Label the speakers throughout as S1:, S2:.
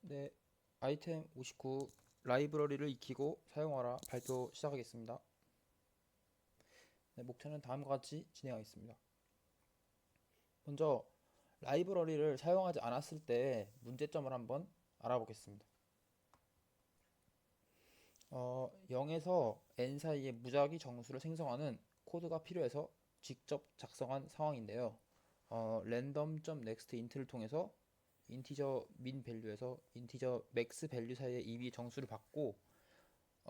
S1: 네, 아이템 59 라이브러리를 익히고 사용하라 발표 시작하겠습니다. 네, 목차는 다음과 같이 진행하겠습니다. 먼저 라이브러리를 사용하지 않았을 때 문제점을 한번 알아보겠습니다. 0에서 n 사이의 무작위 정수를 생성하는 코드가 필요해서 직접 작성한 상황인데요. random.next int를 통해서 인티저 min 밸류에서 인티저 max 밸류 사이의 입이 정수를 받고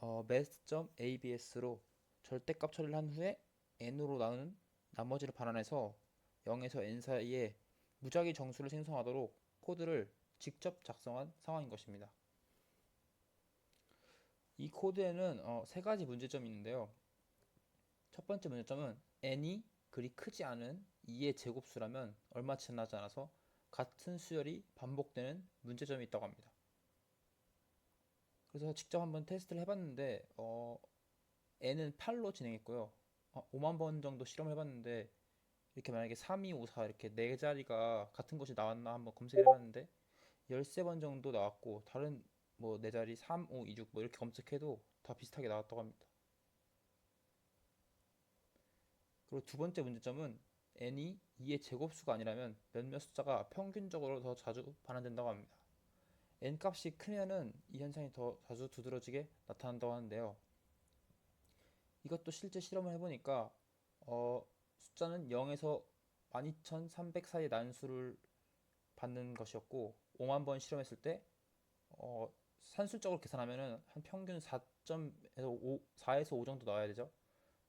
S1: math.abs로 절대값 처리를 한 후에 n으로 나누는 나머지를 반환해서 0에서 n 사이에 무작위 정수를 생성하도록 코드를 직접 작성한 상황인 것입니다. 이 코드에는 세 가지 문제점이 있는데요. 첫 번째 문제점은 n이 그리 크지 않은 2의 제곱수라면 얼마치 나지 않아서 같은 수열이 반복되는 문제점이 있다고 합니다. 그래서 직접 한번 테스트를 해봤는데 n은 8로 진행했고요. 5만 번 정도 실험을 해봤는데 이렇게 만약에 3, 2, 5, 4 이렇게 네 자리가 같은 곳이 나왔나 한번 검색을 해봤는데 13번 정도 나왔고 다른 뭐 네 자리 3, 5, 2, 6 뭐 이렇게 검색해도 다 비슷하게 나왔다고 합니다. 그리고 두 번째 문제점은 n이 2의 제곱수가 아니라면 몇몇 숫자가 평균적으로 더 자주 반환된다고 합니다. n 값이 크면은 이 현상이 더 자주 두드러지게 나타난다고 하는데요. 이것도 실제 실험을 해보니까 숫자는 0에서 12,300 사이의 난수를 받는 것이었고 5만 번 실험했을 때 산술적으로 계산하면은 한 평균 4에서 5 정도 나와야 되죠.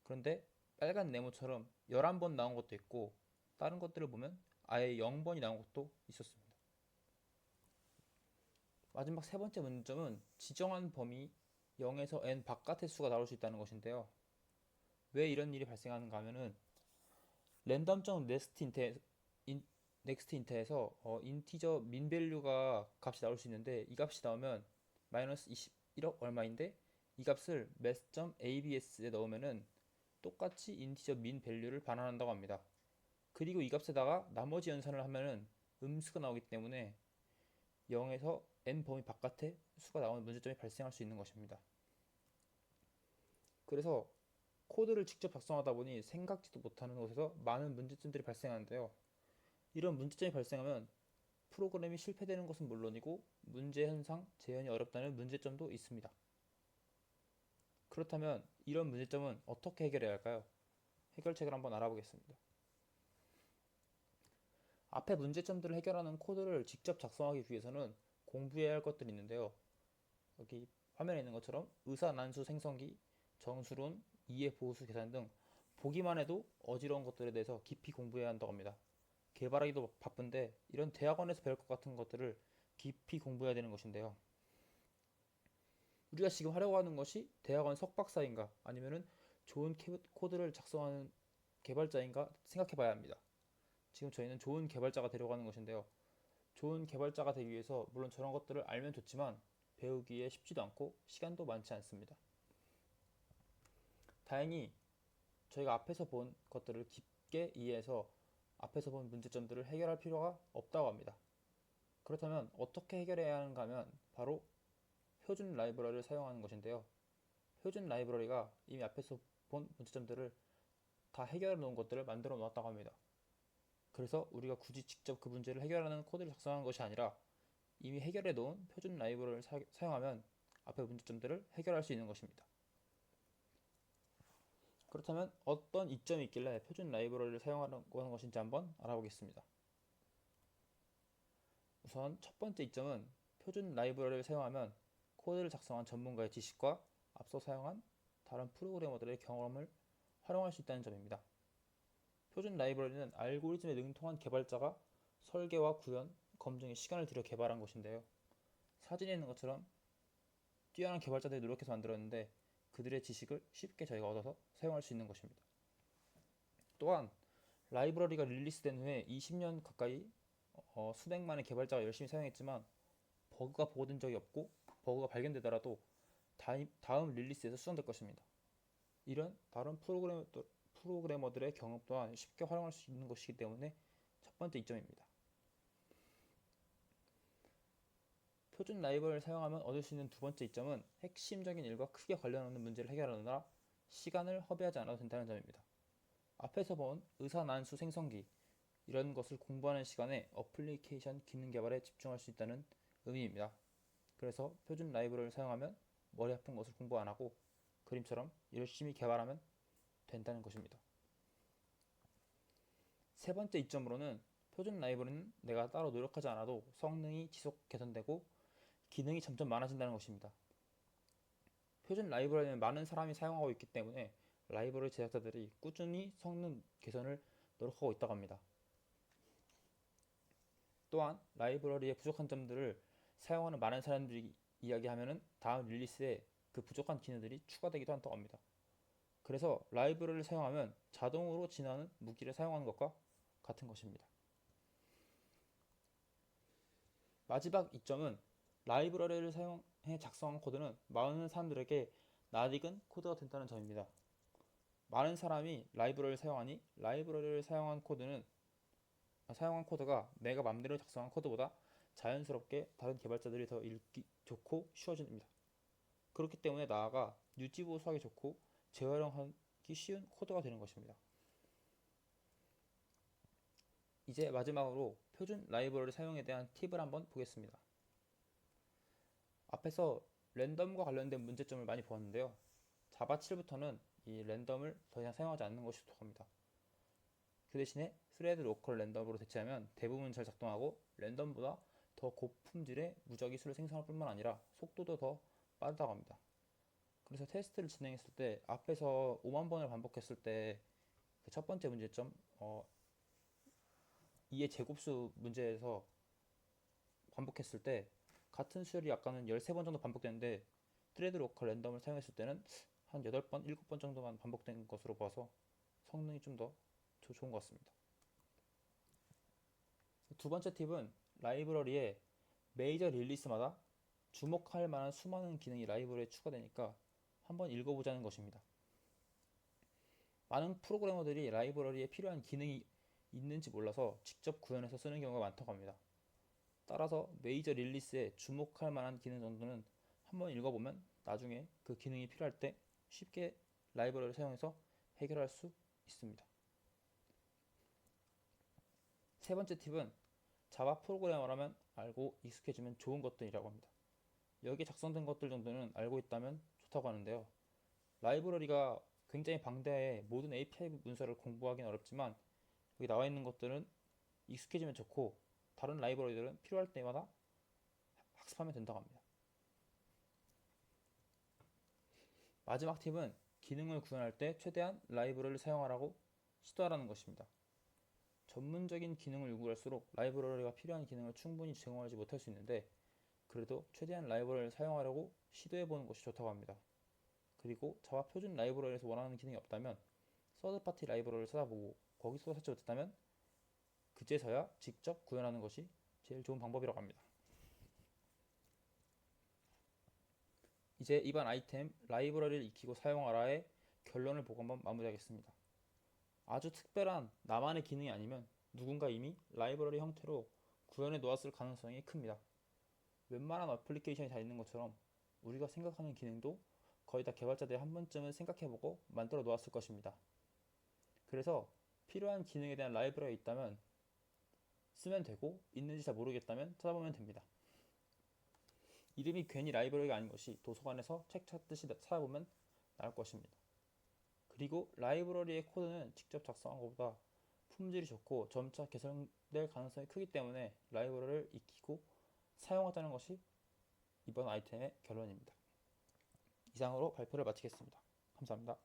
S1: 그런데 빨간 네모처럼 11번 나온 것도 있고 다른 것들을 보면 아예 0번이 나온 것도 있었습니다. 마지막 세 번째 문제점은 지정한 범위 0에서 n 바깥의 수가 나올 수 있다는 것인데요. 왜 이런 일이 발생하는가 하면은 랜덤점 넥스트 인트에서 인티저 민 밸류가 값이 나올 수 있는데 이 값이 나오면 마이너스 21억 얼마인데 이 값을 math.abs에 넣으면은 똑같이 인티저 민 밸류를 반환한다고 합니다. 그리고 이 값에다가 나머지 연산을 하면은 음수가 나오기 때문에 0에서 n 범위 바깥의 수가 나오는 문제점이 발생할 수 있는 것입니다. 그래서 코드를 직접 작성하다 보니 생각지도 못하는 곳에서 많은 문제점들이 발생하는데요. 이런 문제점이 발생하면 프로그램이 실패되는 것은 물론이고 문제 현상 재현이 어렵다는 문제점도 있습니다. 그렇다면 이런 문제점은 어떻게 해결해야 할까요? 해결책을 한번 알아보겠습니다. 앞에 문제점들을 해결하는 코드를 직접 작성하기 위해서는 공부해야 할 것들이 있는데요. 여기 화면에 있는 것처럼 의사난수 생성기, 정수론, 이해 보수 계산 등 보기만 해도 어지러운 것들에 대해서 깊이 공부해야 한다고 합니다. 개발하기도 바쁜데 이런 대학원에서 배울 것 같은 것들을 깊이 공부해야 되는 것인데요. 우리가 지금 하려고 하는 것이 대학원 석박사인가 아니면은 좋은 코드를 작성하는 개발자인가 생각해 봐야 합니다. 지금 저희는 좋은 개발자가 되려고 하는 것인데요. 좋은 개발자가 되기 위해서 물론 저런 것들을 알면 좋지만 배우기에 쉽지도 않고 시간도 많지 않습니다. 다행히 저희가 앞에서 본 것들을 깊게 이해해서 앞에서 본 문제점들을 해결할 필요가 없다고 합니다. 그렇다면 어떻게 해결해야 하는가 하면 바로 표준 라이브러리를 사용하는 것인데요. 표준 라이브러리가 이미 앞에서 본 문제점들을 다 해결해 놓은 것들을 만들어 놓았다고 합니다. 그래서 우리가 굳이 직접 그 문제를 해결하는 코드를 작성한 것이 아니라 이미 해결해 놓은 표준 라이브러리를 사용하면 앞에 문제점들을 해결할 수 있는 것입니다. 그렇다면 어떤 이점이 있길래 표준 라이브러리를 사용하려고 하는 것인지 한번 알아보겠습니다. 우선 첫 번째 이점은 표준 라이브러리를 사용하면 코드를 작성한 전문가의 지식과 앞서 사용한 다른 프로그래머들의 경험을 활용할 수 있다는 점입니다. 표준 라이브러리는 알고리즘에 능통한 개발자가 설계와 구현, 검증에 시간을 들여 개발한 것인데요. 사진에 있는 것처럼 뛰어난 개발자들이 노력해서 만들었는데 그들의 지식을 쉽게 저희가 얻어서 사용할 수 있는 것입니다. 또한 라이브러리가 릴리스된 후에 20년 가까이 수백만의 개발자가 열심히 사용했지만 버그가 보고된 적이 없고 버그가 발견되더라도 다음 릴리스에서 수정될 것입니다. 이런 다른 프로그래머들의 경험 또한 쉽게 활용할 수 있는 것이기 때문에 첫 번째 이점입니다. 표준 라이브러리를 사용하면 얻을 수 있는 두 번째 이점은 핵심적인 일과 크게 관련 없는 문제를 해결하느라 시간을 허비하지 않아도 된다는 점입니다. 앞에서 본 의사난수 생성기 이런 것을 공부하는 시간에 어플리케이션 기능 개발에 집중할 수 있다는 의미입니다. 그래서 표준 라이브러리를 사용하면 머리 아픈 것을 공부 안 하고 그림처럼 열심히 개발하면 된다는 것입니다. 세 번째 이점으로는 표준 라이브러리는 내가 따로 노력하지 않아도 성능이 지속 개선되고 기능이 점점 많아진다는 것입니다. 표준 라이브러리는 많은 사람이 사용하고 있기 때문에 라이브러리 제작자들이 꾸준히 성능 개선을 노력하고 있다고 합니다. 또한 라이브러리의 부족한 점들을 사용하는 많은 사람들이 이야기하면 다음 릴리스에 그 부족한 기능들이 추가되기도 한다고 합니다. 그래서 라이브러리를 사용하면 자동으로 진화하는 무기를 사용하는 것과 같은 것입니다. 마지막 이점은 라이브러리를 사용해 작성한 코드는 많은 사람들에게 낯익은 코드가 된다는 점입니다. 많은 사람이 라이브러리를 사용하니 라이브러리를 사용한 코드가 내가 맘대로 작성한 코드보다 자연스럽게 다른 개발자들이 더 읽기 좋고 쉬워집니다. 그렇기 때문에 나아가 유지 보수하기 좋고 재활용하기 쉬운 코드가 되는 것입니다. 이제 마지막으로 표준 라이브러리 사용에 대한 팁을 한번 보겠습니다. 앞에서 랜덤과 관련된 문제점을 많이 보았는데요. 자바 7부터는 이 랜덤을 더 이상 사용하지 않는 것이 좋답니다. 그 대신에 스레드 로컬 랜덤으로 대체하면 대부분 잘 작동하고 랜덤보다 더 고품질의 무작위 수를 생성할 뿐만 아니라 속도도 더 빠르다고 합니다. 그래서 테스트를 진행했을 때 앞에서 5만 번을 반복했을 때 그 첫 번째 문제점 2의 제곱수 문제에서 반복했을 때 같은 수열이 아까는 13번 정도 반복되는데 스레드 로컬 랜덤을 사용했을 때는 한 8번, 7번 정도만 반복된 것으로 봐서 성능이 좀 더 좋은 것 같습니다. 두 번째 팁은 라이브러리에 메이저 릴리스마다 주목할 만한 수많은 기능이 라이브러리에 추가되니까 한번 읽어보자는 것입니다. 많은 프로그래머들이 라이브러리에 필요한 기능이 있는지 몰라서 직접 구현해서 쓰는 경우가 많다고 합니다. 따라서 메이저 릴리스에 주목할 만한 기능 정도는 한번 읽어보면 나중에 그 기능이 필요할 때 쉽게 라이브러리를 사용해서 해결할 수 있습니다. 세 번째 팁은 자바 프로그래머라면 알고 익숙해지면 좋은 것들이라고 합니다. 여기에 작성된 것들 정도는 알고 있다면 좋다고 하는데요. 라이브러리가 굉장히 방대해 모든 API 문서를 공부하기는 어렵지만 여기 나와 있는 것들은 익숙해지면 좋고 다른 라이브러리들은 필요할 때마다 학습하면 된다고 합니다. 마지막 팁은 기능을 구현할 때 최대한 라이브러리를 사용하라고 시도하라는 것입니다. 전문적인 기능을 요구할수록 라이브러리가 필요한 기능을 충분히 제공하지 못할 수 있는데 그래도 최대한 라이브러리를 사용하려고 시도해보는 것이 좋다고 합니다. 그리고 자바 표준 라이브러리에서 원하는 기능이 없다면 서드파티 라이브러리를 찾아보고 거기서도 찾지 못했다면 그제서야 직접 구현하는 것이 제일 좋은 방법이라고 합니다. 이제 이번 아이템 라이브러리를 익히고 사용하라의 결론을 보고 한번 마무리하겠습니다. 아주 특별한 나만의 기능이 아니면 누군가 이미 라이브러리 형태로 구현해 놓았을 가능성이 큽니다. 웬만한 어플리케이션이 다 있는 것처럼 우리가 생각하는 기능도 거의 다 개발자들이 한 번쯤은 생각해보고 만들어 놓았을 것입니다. 그래서 필요한 기능에 대한 라이브러리가 있다면 쓰면 되고 있는지 잘 모르겠다면 찾아보면 됩니다. 이름이 괜히 라이브러리가 아닌 것이 도서관에서 책 찾듯이 찾아보면 나을 것입니다. 그리고 라이브러리의 코드는 직접 작성한 것보다 품질이 좋고 점차 개선될 가능성이 크기 때문에 라이브러리를 익히고 사용하자는 것이 이번 아이템의 결론입니다. 이상으로 발표를 마치겠습니다. 감사합니다.